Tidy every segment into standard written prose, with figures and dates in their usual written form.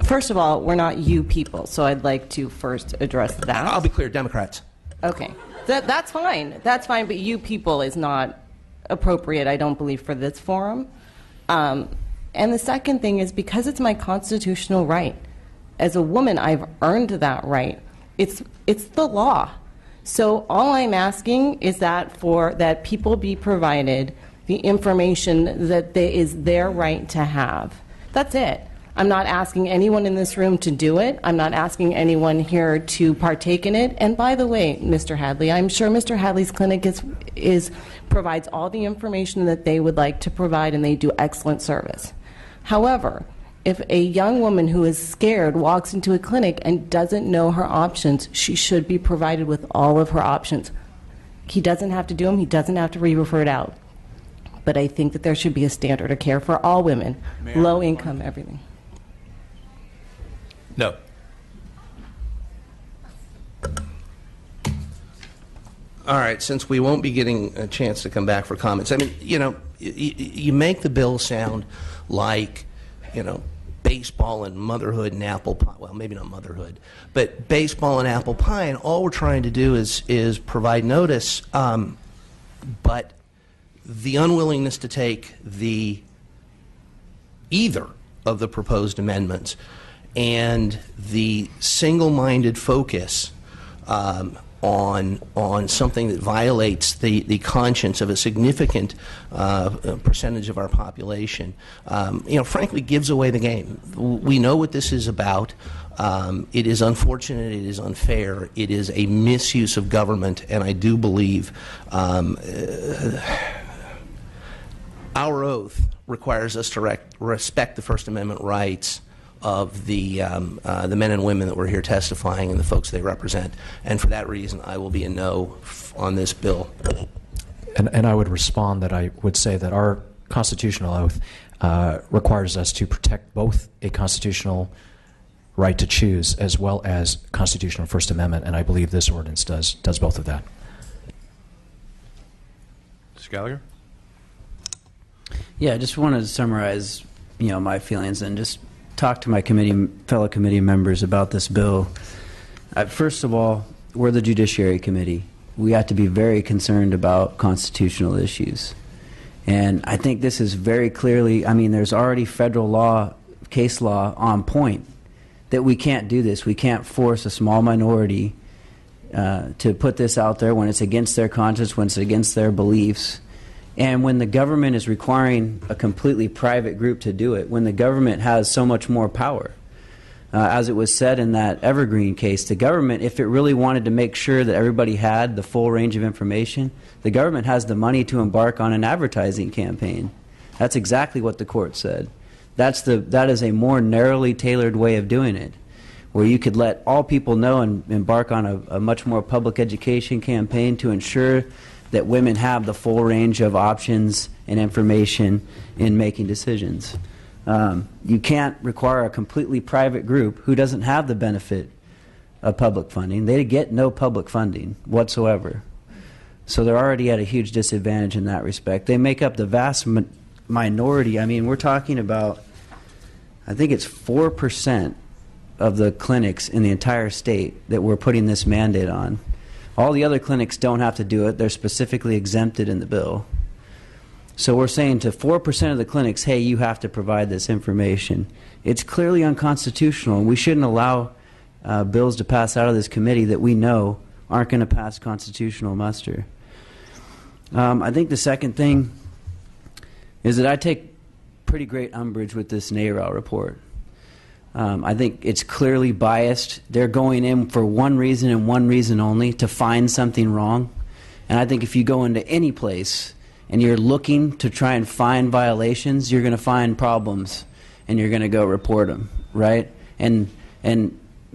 First of all, we're not you people, so I'd like to first address that. I'll be clear, Democrats. Okay. That's fine. That's fine, but you people is not appropriate, I don't believe, for this forum. And the second thing is, because it's my constitutional right, as a woman, I've earned that right. It's the law. So all I'm asking is that people be provided the information that is their right to have. That's it. I'm not asking anyone in this room to do it. I'm not asking anyone here to partake in it. And by the way, Mr. Hadley, I'm sure Mr. Hadley's clinic provides all the information that they would like to provide, and they do excellent service. However, if a young woman who is scared walks into a clinic and doesn't know her options, she should be provided with all of her options. He doesn't have to do them. He doesn't have to be referred out. But I think that there should be a standard of care for all women, low income, everything. No. All right, since we won't be getting a chance to come back for comments, I mean, you make the bill sound like, baseball and motherhood and apple pie. Well, maybe not motherhood, but baseball and apple pie, and all we're trying to do is provide notice, but the unwillingness to take either of the proposed amendments and the single-minded focus on something that violates the conscience of a significant percentage of our population, frankly gives away the game. We know what this is about. It is unfortunate. It is unfair. It is a misuse of government, and I do believe our oath requires us to respect the First Amendment rights of the men and women that were here testifying and the folks they represent. And for that reason, I will be a no on this bill. And I would respond that I would say that our constitutional oath requires us to protect both a constitutional right to choose as well as constitutional First Amendment, and I believe this ordinance does both of that. Mr. Gallagher? Yeah, I just wanted to summarize, my feelings and just talk to my fellow committee members about this bill. First of all, we're the Judiciary Committee. We have to be very concerned about constitutional issues. And I think this is very clearly, there's already federal law, case law on point that we can't do this. We can't force a small minority to put this out there when it's against their conscience, when it's against their beliefs. And when the government is requiring a completely private group to do it, when the government has so much more power, as it was said in that Evergreen case, the government, if it really wanted to make sure that everybody had the full range of information, the government has the money to embark on an advertising campaign. That's exactly what the court said. That is a more narrowly tailored way of doing it, where you could let all people know and embark on a much more public education campaign to ensure that women have the full range of options and information in making decisions. You can't require a completely private group who doesn't have the benefit of public funding. They get no public funding whatsoever. So they're already at a huge disadvantage in that respect. They make up the vast minority. We're talking about, I think it's 4% of the clinics in the entire state that we're putting this mandate on. All the other clinics don't have to do it. They're specifically exempted in the bill. So we're saying to 4% of the clinics, hey, you have to provide this information. It's clearly unconstitutional, and we shouldn't allow bills to pass out of this committee that we know aren't going to pass constitutional muster. I think the second thing is that I take pretty great umbrage with this NARAL report. I think it's clearly biased. They're going in for one reason and one reason only, to find something wrong. And I think if you go into any place and you're looking to try and find violations, you're going to find problems and you're going to go report them, right? And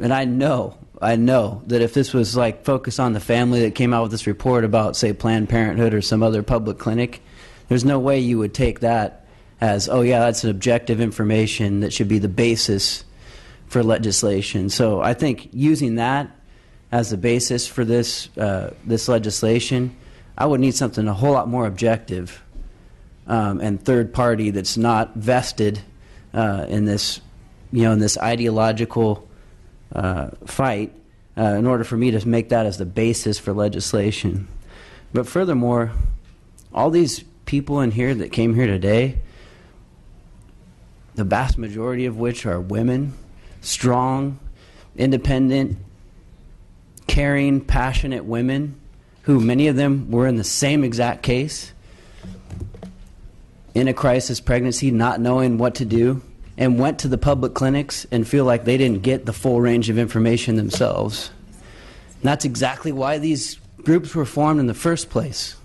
I know that if this was like focused on the family that came out with this report about, say, Planned Parenthood or some other public clinic, there's no way you would take that as, oh yeah, that's an objective information that should be the basis for legislation. So I think using that as the basis for this legislation, I would need something a whole lot more objective and third party that's not vested in this in this ideological fight in order for me to make that as the basis for legislation. But furthermore, all these people in here that came here today, the vast majority of which are women, strong, independent, caring, passionate women, who many of them were in the same exact case, in a crisis pregnancy, not knowing what to do, and went to the public clinics and feel like they didn't get the full range of information themselves. And that's exactly why these groups were formed in the first place,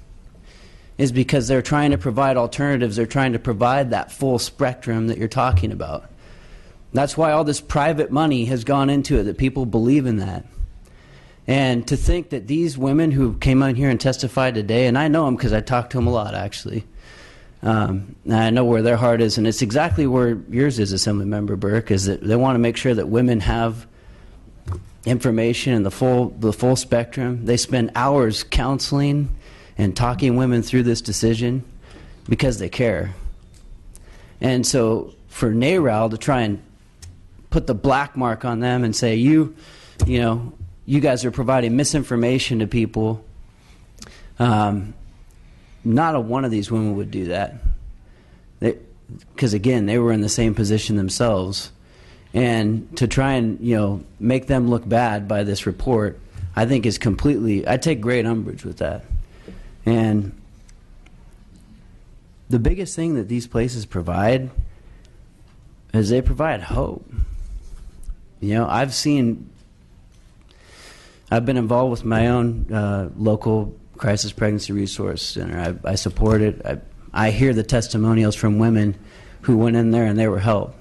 is because they're trying to provide alternatives. They're trying to provide that full spectrum that you're talking about. That's why all this private money has gone into it, that people believe in that. And to think that these women who came out here and testified today, and I know them because I talk to them a lot, actually, and I know where their heart is, and it's exactly where yours is, Assemblymember Burke, is that they want to make sure that women have information and the full spectrum. They spend hours counseling and talking women through this decision because they care. And so for NARAL to try and put the black mark on them and say, you guys are providing misinformation to people, not a one of these women would do that. Because, again, they were in the same position themselves. And to try and, make them look bad by this report, I think is completely, I take great umbrage with that. And the biggest thing that these places provide is they provide hope. I've been involved with my own local crisis pregnancy resource center. I support it. I hear the testimonials from women who went in there and they were helped.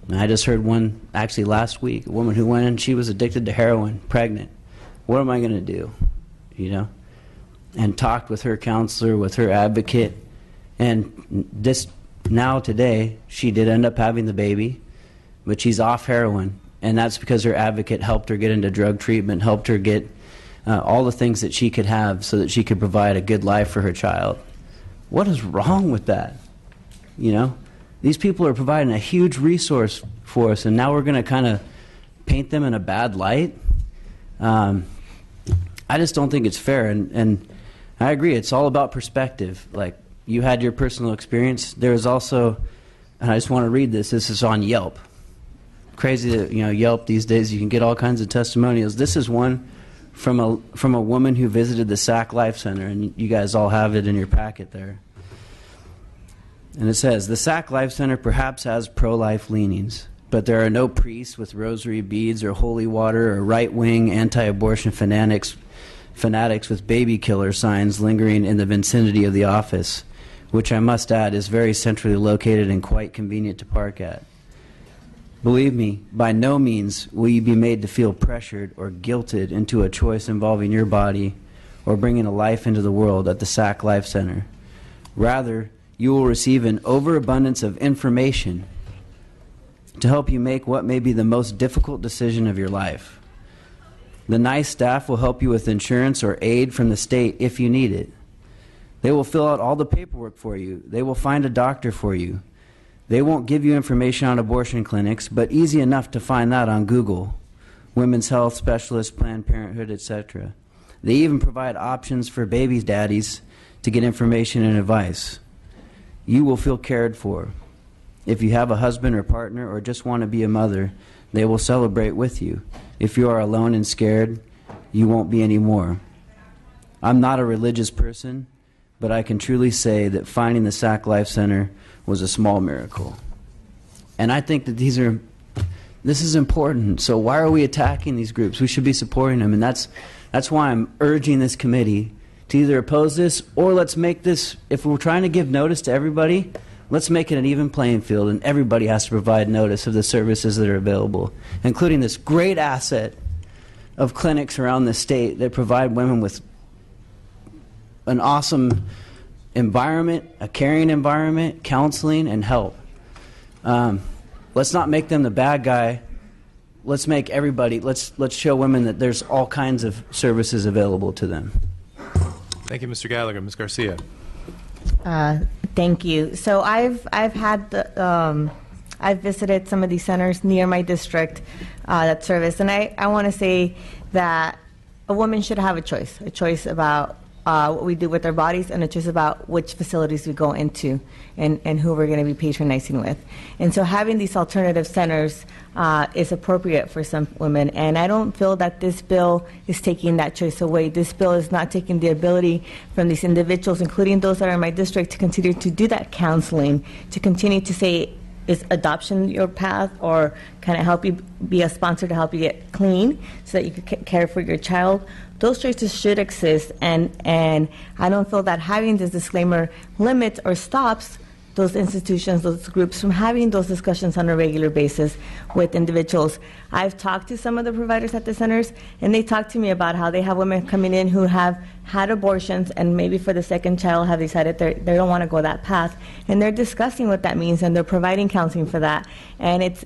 And I just heard one actually last week, a woman who went in, she was addicted to heroin, pregnant. What am I going to do? And talked with her counselor, with her advocate. And today, she did end up having the baby, but she's off heroin. And that's because her advocate helped her get into drug treatment, helped her get all the things that she could have so that she could provide a good life for her child. What is wrong with that? These people are providing a huge resource for us, and now we're going to kind of paint them in a bad light. I just don't think it's fair, and I agree. It's all about perspective. Like, you had your personal experience. There is also, and I just want to read this. This is on Yelp. Crazy that Yelp these days, you can get all kinds of testimonials. This is one from a woman who visited the Sac Life Center, and you guys all have it in your packet there. And it says, the Sac Life Center perhaps has pro-life leanings, but there are no priests with rosary beads or holy water or right-wing anti-abortion fanatics with baby killer signs lingering in the vicinity of the office, which I must add is very centrally located and quite convenient to park at. Believe me, by no means will you be made to feel pressured or guilted into a choice involving your body or bringing a life into the world at the Sac Life Center. Rather, you will receive an overabundance of information to help you make what may be the most difficult decision of your life. The NICE staff will help you with insurance or aid from the state if you need it. They will fill out all the paperwork for you. They will find a doctor for you. They won't give you information on abortion clinics, but easy enough to find that on Google. Women's Health Specialist, Planned Parenthood, etc. They even provide options for baby daddies to get information and advice. You will feel cared for. If you have a husband or partner or just want to be a mother, they will celebrate with you. If you are alone and scared, you won't be anymore. I'm not a religious person, but I can truly say that finding the Sac Life Center was a small miracle. And I think that this is important. So why are we attacking these groups? We should be supporting them. And that's why I'm urging this committee to either oppose this or let's make this, if we're trying to give notice to everybody, let's make it an even playing field and everybody has to provide notice of the services that are available, including this great asset of clinics around the state that provide women with an awesome environment, a caring environment, counseling, and help. Let's not make them the bad guy. Let's make everybody, let's show women that there's all kinds of services available to them. Thank you, Mr. Gallagher. Ms. Garcia. Thank you. So I've had the I've visited some of these centers near my district that service, and I want to say that a woman should have a choice about what we do with our bodies, and a choice about which facilities we go into and who we're going to be patronizing with. And so having these alternative centers is appropriate for some women, and I don't feel that this bill is taking that choice away. This bill is not taking the ability from these individuals, including those that are in my district, to continue to do that counseling, to continue to say, is adoption your path, or can I help you be a sponsor to help you get clean so that you can care for your child? Those choices should exist, and I don't feel that having this disclaimer limits or stops those institutions, those groups from having those discussions on a regular basis with individuals. I've talked to some of the providers at the centers, and they talk to me about how they have women coming in who have had abortions and maybe for the second child have decided they don't want to go that path, and they're discussing what that means, and they're providing counseling for that, and it's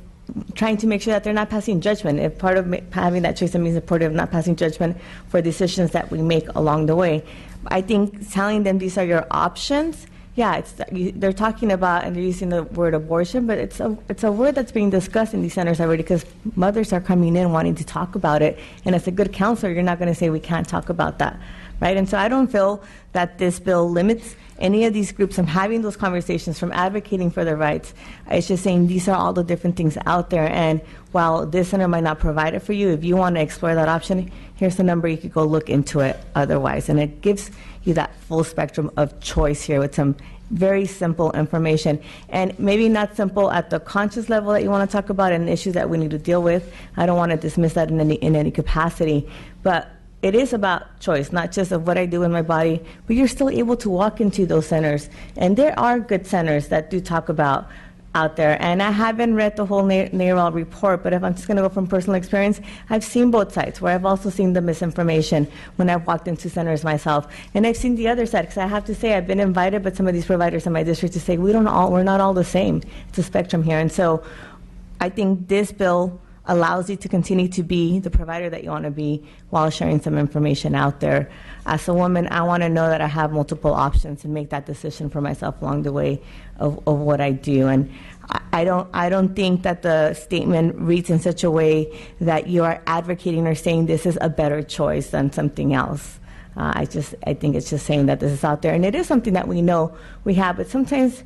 trying to make sure that they're not passing judgment. If part of having that choice, it means part of not passing judgment for decisions that we make along the way. I think telling them these are your options, yeah, they're talking about, and they're using the word abortion, but it's a word that's being discussed in these centers already, because mothers are coming in wanting to talk about it, and as a good counselor, you're not going to say we can't talk about that, right? And so I don't feel that this bill limits any of these groups from having those conversations, from advocating for their rights. It's just saying these are all the different things out there, and while this center might not provide it for you, if you want to explore that option, here's the number, you could go look into it otherwise. And it gives you that full spectrum of choice here with some very simple information, and maybe not simple at the conscious level that you want to talk about and issues that we need to deal with. I don't want to dismiss that in any capacity, but it is about choice, not just of what I do with my body, but you're still able to walk into those centers. And there are good centers that do talk about out there. And I haven't read the whole NARAL report, but if I'm just going to go from personal experience, I've seen both sides, where I've also seen the misinformation when I've walked into centers myself. And I've seen the other side, because I have to say I've been invited by some of these providers in my district to say we're not all the same. It's a spectrum here. And so I think this bill allows you to continue to be the provider that you want to be while sharing some information out there. As a woman, I want to know that I have multiple options and make that decision for myself along the way of what I do. And I don't think that the statement reads in such a way that you are advocating or saying this is a better choice than something else. I think it's just saying that this is out there, and it is something that we know we have. But sometimes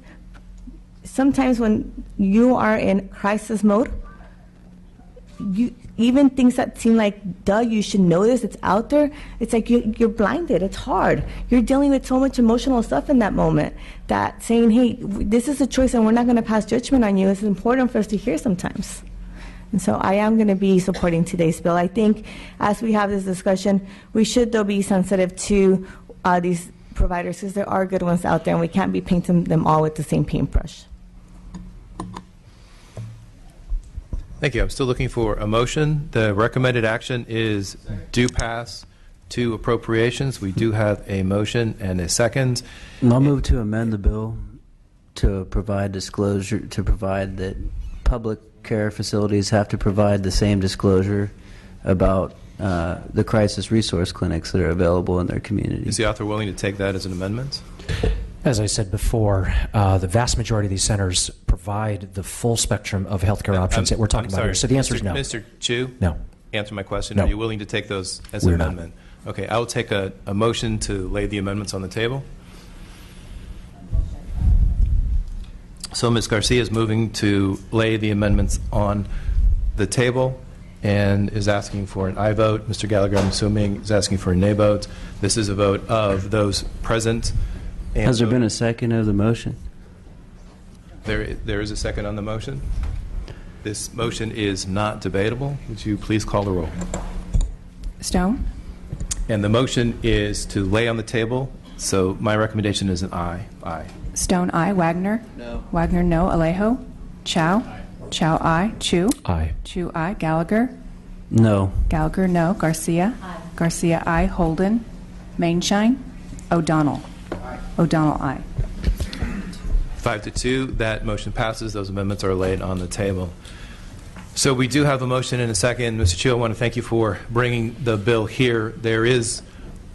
when you are in crisis mode, even things that seem like, duh, you should know this, it's out there, it's like you're blinded, it's hard. You're dealing with so much emotional stuff in that moment that saying, hey, this is a choice and we're not going to pass judgment on you, is important for us to hear sometimes. And so I am going to be supporting today's bill. I think as we have this discussion, we should, though, be sensitive to these providers, because there are good ones out there, and we can't be painting them all with the same paintbrush. Thank you. I'm still looking for a motion. The recommended action is do pass to appropriations. We do have a motion and a second. I'll move to amend the bill to provide disclosure, to provide that public care facilities have to provide the same disclosure about the crisis resource clinics that are available in their communities. Is the author willing to take that as an amendment? As I said before, the vast majority of these centers provide the full spectrum of healthcare options that we're talking about here. So the answer is no. Mr. Chu? No. Answer my question. No. Are you willing to take those as an We're not. amendment? Okay, I will take a motion to lay the amendments on the table. So Ms. Garcia is moving to lay the amendments on the table and is asking for an aye vote. Mr. Gallagher, I'm assuming, is asking for a nay vote. This is a vote of those present. Has there been a second of the motion? There is a second on the motion. This motion is not debatable. Would you please call the roll? Stone? And the motion is to lay on the table, so my recommendation is an aye. Aye. Stone, aye. Wagner? No. Wagner, no. Alejo? Chow? Aye. Chow, aye. Chu? Aye. Chu, aye. Gallagher? No. Gallagher, no. Garcia? Aye. Garcia, aye. Holden? Mainshine? O'Donnell? Aye. O'Donnell, aye. 5-2, that motion passes. Those amendments are laid on the table. So we do have a motion and a second. Mr. Chu, I want to thank you for bringing the bill here. There is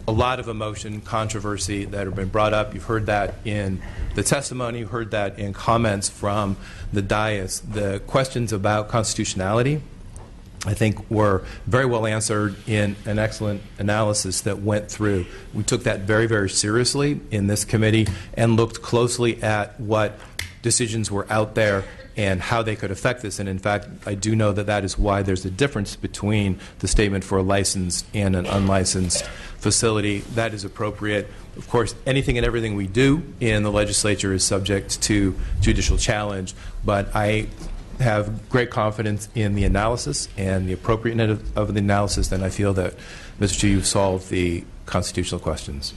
a lot of emotion, controversy that have been brought up. You've heard that in the testimony. You heard that in comments from the dais. The questions about constitutionality, I think, were very well answered in an excellent analysis that went through. We took that very, very seriously in this committee and looked closely at what decisions were out there and how they could affect this. And in fact, I do know that that is why there's a difference between the statement for a licensed and an unlicensed facility. That is appropriate. Of course, anything and everything we do in the legislature is subject to judicial challenge, but I have great confidence in the analysis and the appropriateness of the analysis, and I feel that, Mr. Chief, you've solved the constitutional questions.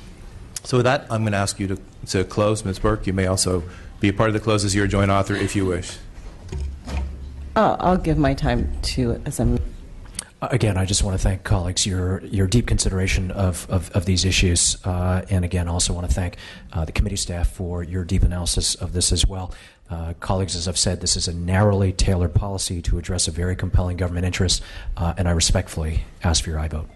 So with that, I'm going to ask you to close. Ms. Burke, you may also be a part of the close as your joint author if you wish. I'll give my time to Assembly. Again, I just want to thank colleagues your deep consideration of these issues, and again, also want to thank the committee staff for your deep analysis of this as well. Colleagues, as I've said, this is a narrowly tailored policy to address a very compelling government interest, and I respectfully ask for your aye vote.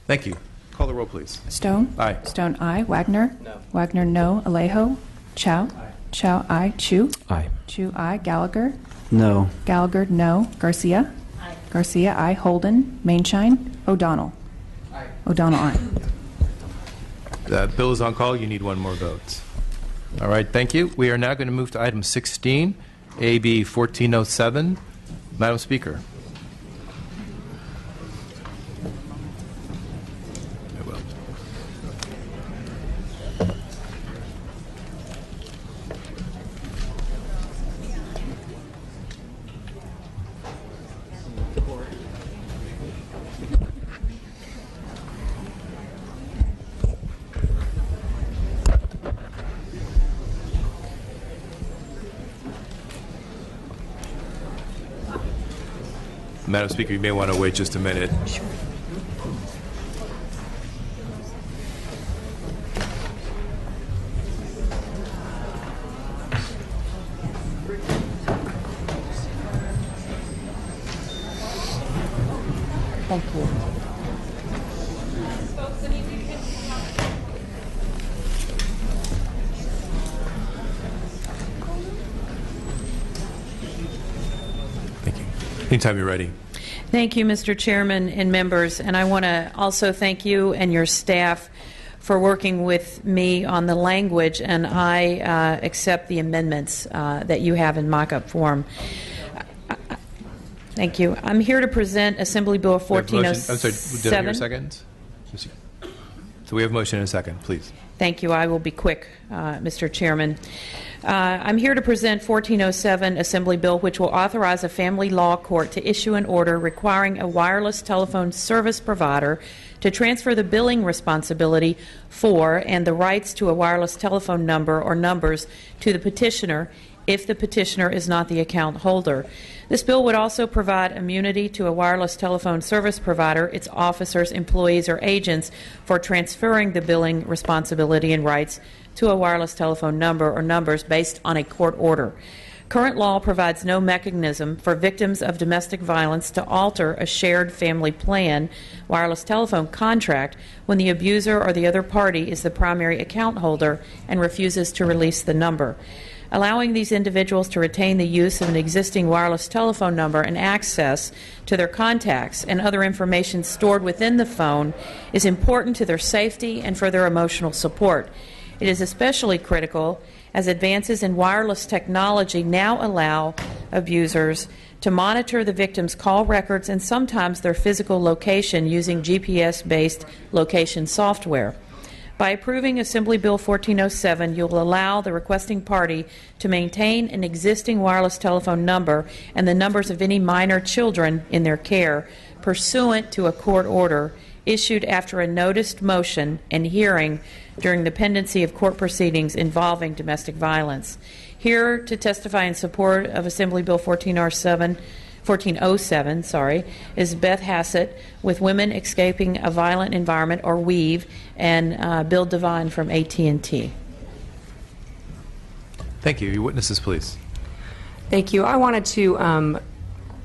Thank you. Call the roll, please. Stone? Aye. Stone, aye. Wagner? No. Wagner, no. Alejo? Chow? Aye. Chow, aye. Chu? Aye. Chu, aye. Gallagher? No. Gallagher, no. Garcia? Aye. Garcia, aye. Holden? Mainshine? O'Donnell? Aye. O'Donnell, aye. The bill is on call. You need one more vote. All right, thank you. We are now going to move to item 16, AB 1407. Madam Speaker. Madam Speaker, you may want to wait just a minute. Sure. Thank you. Thank you. Anytime you're ready. Thank you, Mr. Chairman and members. And I want to also thank you and your staff for working with me on the language, and I accept the amendments that you have in mock-up form. Thank you. I'm here to present Assembly Bill 1407. I'm sorry, did I hear a second? So we have a motion and a second, please. Thank you. I will be quick, Mr. Chairman. I'm here to present 1407 Assembly Bill, which will authorize a family law court to issue an order requiring a wireless telephone service provider to transfer the billing responsibility for and the rights to a wireless telephone number or numbers to the petitioner if the petitioner is not the account holder. This bill would also provide immunity to a wireless telephone service provider, its officers, employees, or agents for transferring the billing responsibility and rights to a wireless telephone number or numbers based on a court order. Current law provides no mechanism for victims of domestic violence to alter a shared family plan wireless telephone contract when the abuser or the other party is the primary account holder and refuses to release the number. Allowing these individuals to retain the use of an existing wireless telephone number and access to their contacts and other information stored within the phone is important to their safety and for their emotional support. It is especially critical as advances in wireless technology now allow abusers to monitor the victim's call records and sometimes their physical location using GPS-based location software. By approving Assembly Bill 1407, you will allow the requesting party to maintain an existing wireless telephone number and the numbers of any minor children in their care pursuant to a court order issued after a noticed motion and hearing during the pendency of court proceedings involving domestic violence. Here to testify in support of Assembly Bill 1407, is Beth Hassett with Women Escaping a Violent Environment, or WEAVE, and Bill Devine from AT&T. Thank you. Your witnesses, please. Thank you. I wanted to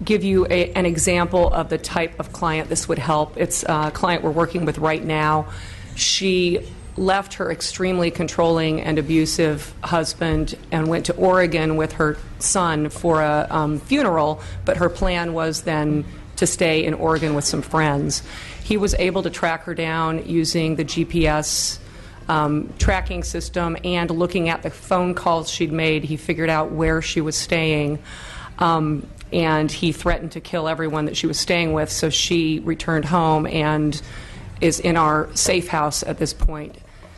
give you an example of the type of client this would help. It's a client we're working with right now She left her extremely controlling and abusive husband and went to Oregon with her son for a funeral, but her plan was then to stay in Oregon with some friends. He was able to track her down using the GPS tracking system and looking at the phone calls she'd made. He figured out where she was staying, and he threatened to kill everyone that she was staying with, so she returned home and is in our safe house at this point.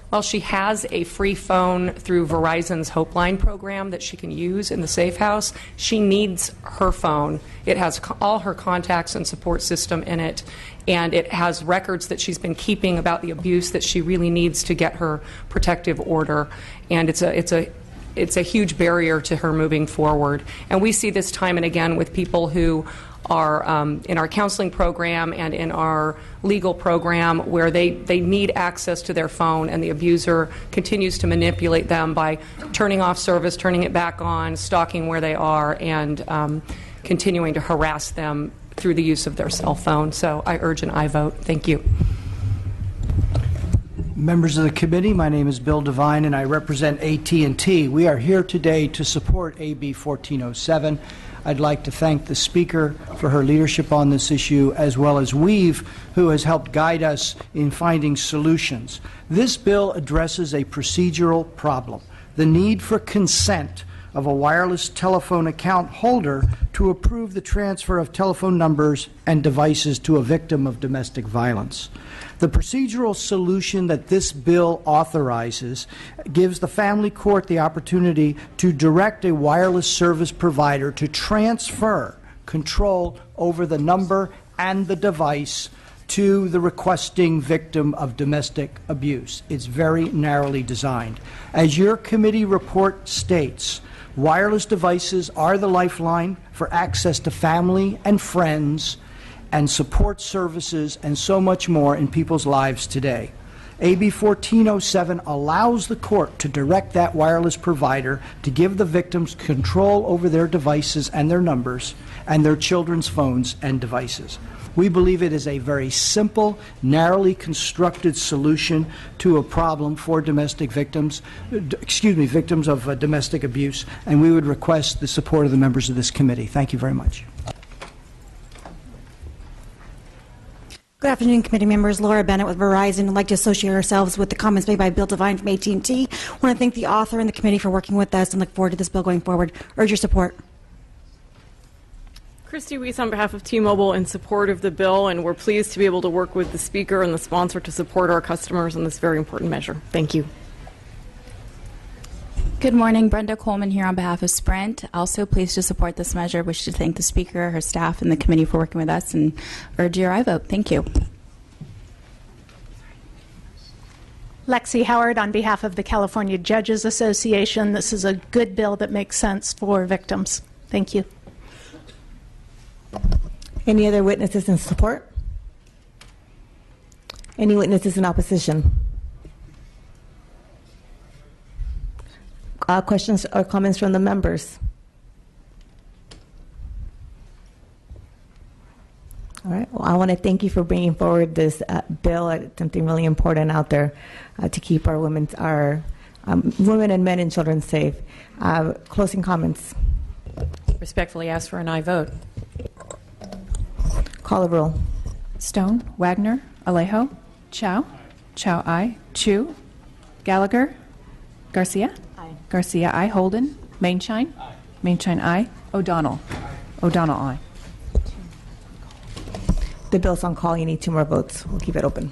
While she has a free phone through Verizon's Hope Line program that she can use in the safe house, she needs her phone. It has all her contacts and support system in it, and it has records that she's been keeping about the abuse that she really needs to get her protective order, and it's a huge barrier to her moving forward. And we see this time and again with people who are in our counseling program and in our legal program where they need access to their phone, and the abuser continues to manipulate them by turning off service, turning it back on, stalking where they are, and continuing to harass them through the use of their cell phone. So I urge an aye vote. Thank you. Members of the committee, my name is Bill Devine and I represent AT&T. We are here today to support AB 1407. I'd like to thank the Speaker for her leadership on this issue, as well as Weave, who has helped guide us in finding solutions. This bill addresses a procedural problem, the need for consent of a wireless telephone account holder to approve the transfer of telephone numbers and devices to a victim of domestic violence. The procedural solution that this bill authorizes gives the family court the opportunity to direct a wireless service provider to transfer control over the number and the device to the requesting victim of domestic abuse. It's very narrowly designed. As your committee report states, wireless devices are the lifeline for access to family and friends and support services and so much more in people's lives today. AB 1407 allows the court to direct that wireless provider to give the victims control over their devices and their numbers and their children's phones and devices. We believe it is a very simple, narrowly constructed solution to a problem for domestic victims, victims of domestic abuse, and we would request the support of the members of this committee. Thank you very much. Good afternoon, committee members. Laura Bennett with Verizon. I'd like to associate ourselves with the comments made by Bill Devine from AT&T. I want to thank the author and the committee for working with us and look forward to this bill going forward. Urge your support. Christy Weiss on behalf of T-Mobile in support of the bill, and we're pleased to be able to work with the Speaker and the sponsor to support our customers on this very important measure. Thank you. Good morning. Brenda Coleman here on behalf of Sprint. Also pleased to support this measure. Wish to thank the Speaker, her staff, and the committee for working with us, and urge your aye vote. Thank you. Lexi Howard on behalf of the California Judges Association. This is a good bill that makes sense for victims. Thank you. Any other witnesses in support? Any witnesses in opposition? Questions or comments from the members? All right. Well, I want to thank you for bringing forward this bill. It's something really important out there to keep our women and men and children safe. Closing comments. Respectfully ask for an aye vote. Call the roll. Stone, Wagner, Alejo, Chow, Chow aye, Chu, Gallagher, Garcia, Garcia aye, Holden, Mainshine, Mainshine aye, O'Donnell, O'Donnell aye. The bill's on call. You need 2 more votes. We'll keep it open.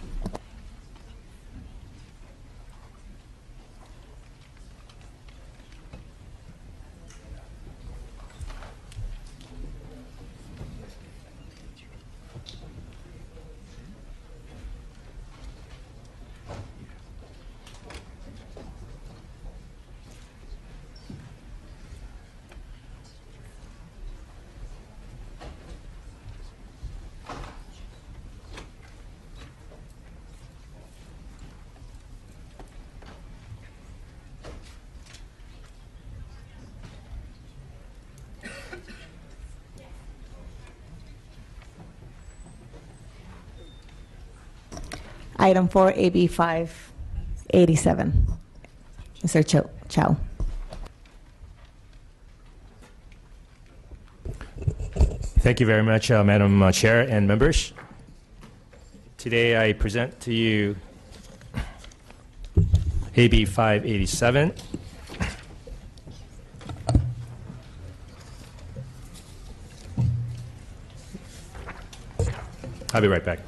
Item 4, AB 587. Mr. Chow. Thank you very much, Madam Chair and members. Today I present to you AB 587. I'll be right back.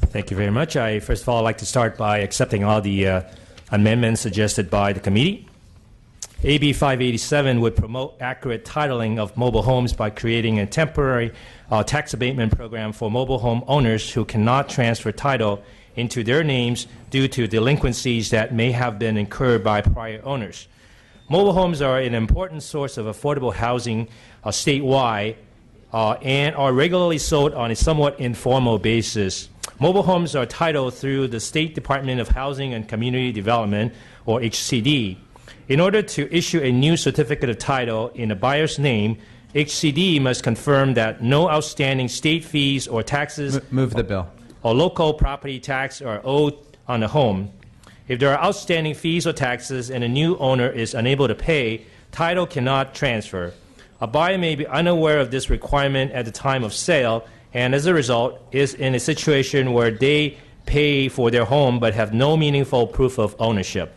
Thank you very much. First of all, I'd like to start by accepting all the amendments suggested by the committee. AB 587 would promote accurate titling of mobile homes by creating a temporary tax abatement program for mobile home owners who cannot transfer title into their names due to delinquencies that may have been incurred by prior owners. Mobile homes are an important source of affordable housing statewide and are regularly sold on a somewhat informal basis. Mobile homes are titled through the State Department of Housing and Community Development, or HCD. In order to issue a new certificate of title in a buyer's name, HCD must confirm that no outstanding state fees or taxes Move the bill. or local property tax are owed on the home. If there are outstanding fees or taxes and a new owner is unable to pay, title cannot transfer. A buyer may be unaware of this requirement at the time of sale, and as a result is in a situation where they pay for their home but have no meaningful proof of ownership.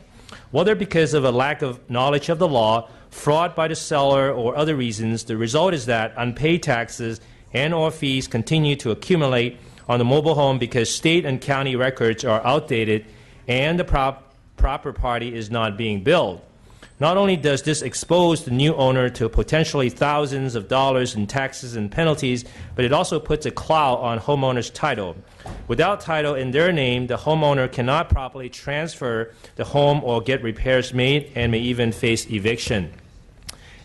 Whether because of a lack of knowledge of the law, fraud by the seller, or other reasons, the result is that unpaid taxes and or fees continue to accumulate on the mobile home because state and county records are outdated and the proper party is not being billed. Not only does this expose the new owner to potentially thousands of dollars in taxes and penalties, but it also puts a cloud on homeowners' title. Without title in their name, the homeowner cannot properly transfer the home or get repairs made and may even face eviction.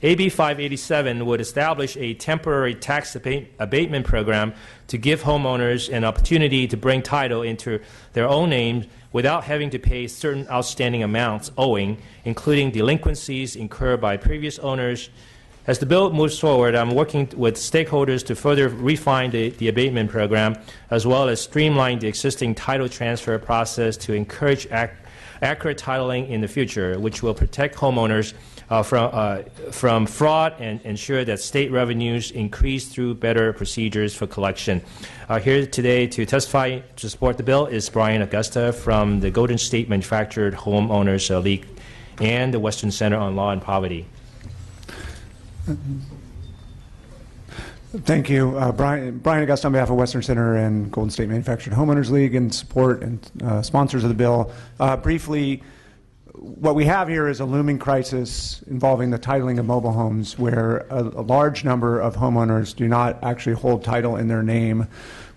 AB 587 would establish a temporary tax abatement program to give homeowners an opportunity to bring title into their own names without having to pay certain outstanding amounts owing, including delinquencies incurred by previous owners. As the bill moves forward, I'm working with stakeholders to further refine the abatement program, as well as streamline the existing title transfer process to encourage accurate titling in the future, which will protect homeowners from fraud and ensure that state revenues increase through better procedures for collection. Here today to testify to support the bill is Brian Augusta from the Golden State Manufactured Homeowners League and the Western Center on Law and Poverty. Thank you. Brian Augusta on behalf of Western Center and Golden State Manufactured Homeowners League and support and sponsors of the bill. Briefly, what we have here is a looming crisis involving the titling of mobile homes where a large number of homeowners do not actually hold title in their name,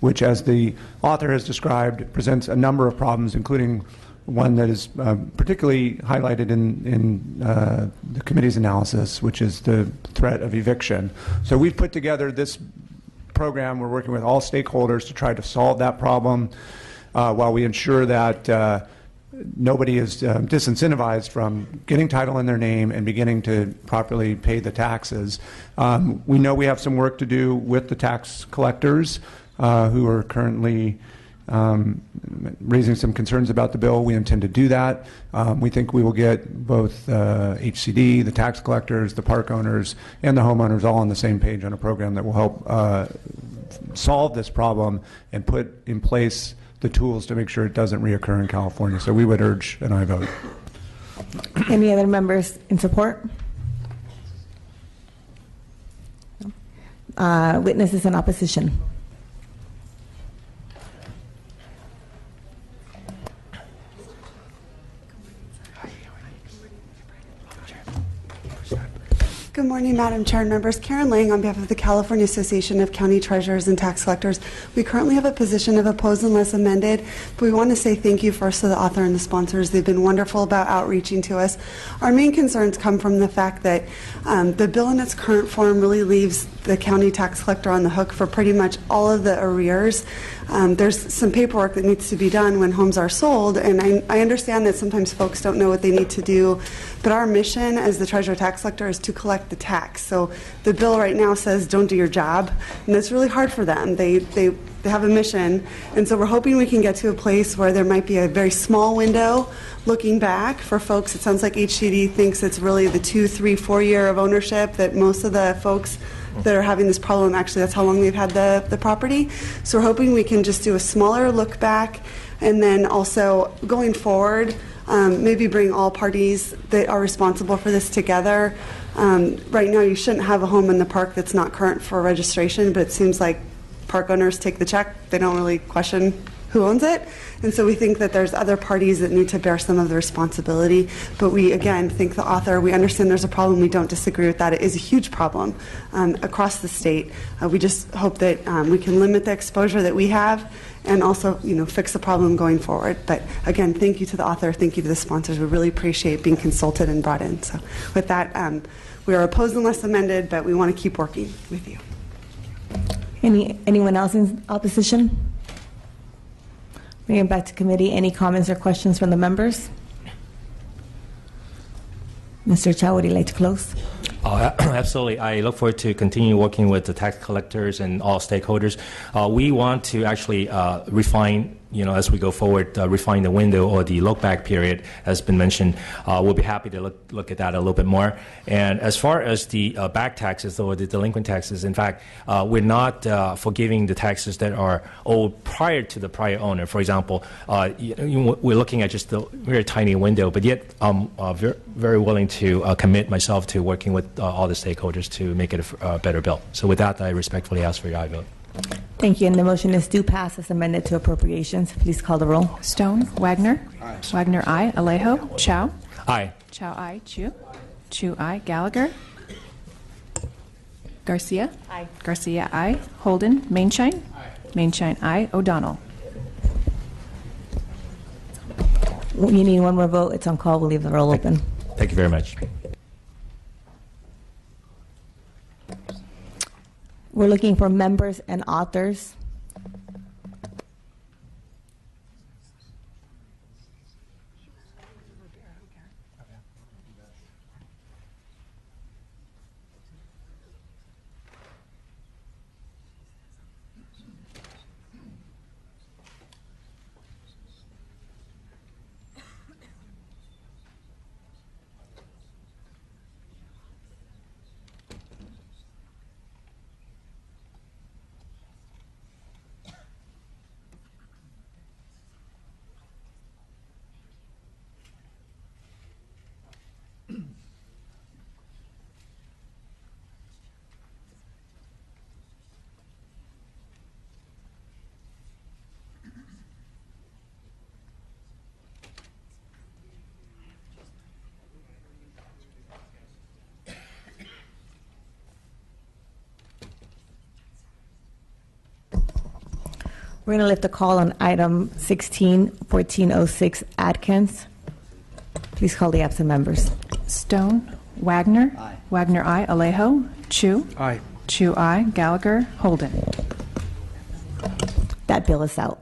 which, as the author has described, presents a number of problems, including one that is particularly highlighted in the committee's analysis, which is the threat of eviction. So we've put together this program. We're working with all stakeholders to try to solve that problem while we ensure that nobody is disincentivized from getting title in their name and beginning to properly pay the taxes. We know we have some work to do with the tax collectors who are currently raising some concerns about the bill. We intend to do that. We think we will get both HCD, the tax collectors, the park owners, and the homeowners all on the same page on a program that will help solve this problem and put in place the tools to make sure it doesn't reoccur in California. So we would urge an aye vote. Any other members in support? Witnesses in opposition? Good morning, Madam Chair and members. Karen Lang on behalf of the California Association of County Treasurers and Tax Collectors. We currently have a position of opposed unless amended, but we want to say thank you first to the author and the sponsors. They've been wonderful about outreaching to us. Our main concerns come from the fact that the bill in its current form really leaves the county tax collector on the hook for pretty much all of the arrears. There's some paperwork that needs to be done when homes are sold, and I understand that sometimes folks don't know what they need to do, but our mission as the treasurer tax collector is to collect the tax. So the bill right now says don't do your job, and it's really hard for them. They have a mission, and so we're hoping we can get to a place where there might be a very small window looking back for folks. It sounds like HCD thinks it's really the 2, 3, 4 year of ownership that most of the folks that are having this problem, actually that's how long they've had the property. So we're hoping we can just do a smaller look back, and then also going forward, maybe bring all parties that are responsible for this together. Right now you shouldn't have a home in the park that's not current for registration, but it seems like park owners take the check. They don't really question who owns it. And so we think that there's other parties that need to bear some of the responsibility. But we, again, thank the author. We understand there's a problem. We don't disagree with that. It is a huge problem across the state. We just hope that we can limit the exposure that we have and also, fix the problem going forward. But again, thank you to the author. Thank you to the sponsors. We really appreciate being consulted and brought in. So with that, we are opposed unless amended, but we want to keep working with you. Anyone else in opposition? Bring it back to committee. Any comments or questions from the members? Mr. Chow, would you like to close? Absolutely. I look forward to continue working with the tax collectors and all stakeholders. We want to actually refine, as we go forward, refine the window or the look-back period, as been mentioned. We'll be happy to look at that a little bit more. And as far as the back taxes or the delinquent taxes, in fact, we're not forgiving the taxes that are owed prior to the prior owner. For example, we're looking at just a very tiny window, but yet I'm very willing to commit myself to working with all the stakeholders to make it a better bill. So with that, I respectfully ask for your aye vote. Thank you. And the motion is do pass as amended to appropriations. Please call the roll. Stone, Wagner. Aye. Wagner, aye. Alejo. Chow. Aye. Chow, aye. Chu. Chu, aye. Gallagher. Garcia. Aye. Garcia, aye. Holden. Mainshine. Aye. Mainshine, aye. O'Donnell. You need one more vote. It's on call. We'll leave the roll open. Thank you very much. We're looking for members and authors. We're going to lift a call on item 16-1406, Adkins. Please call the absent members. Stone, Wagner. Aye. Wagner, aye. Alejo. Chu. Aye. Chu, aye. Gallagher. Holden. That bill is out.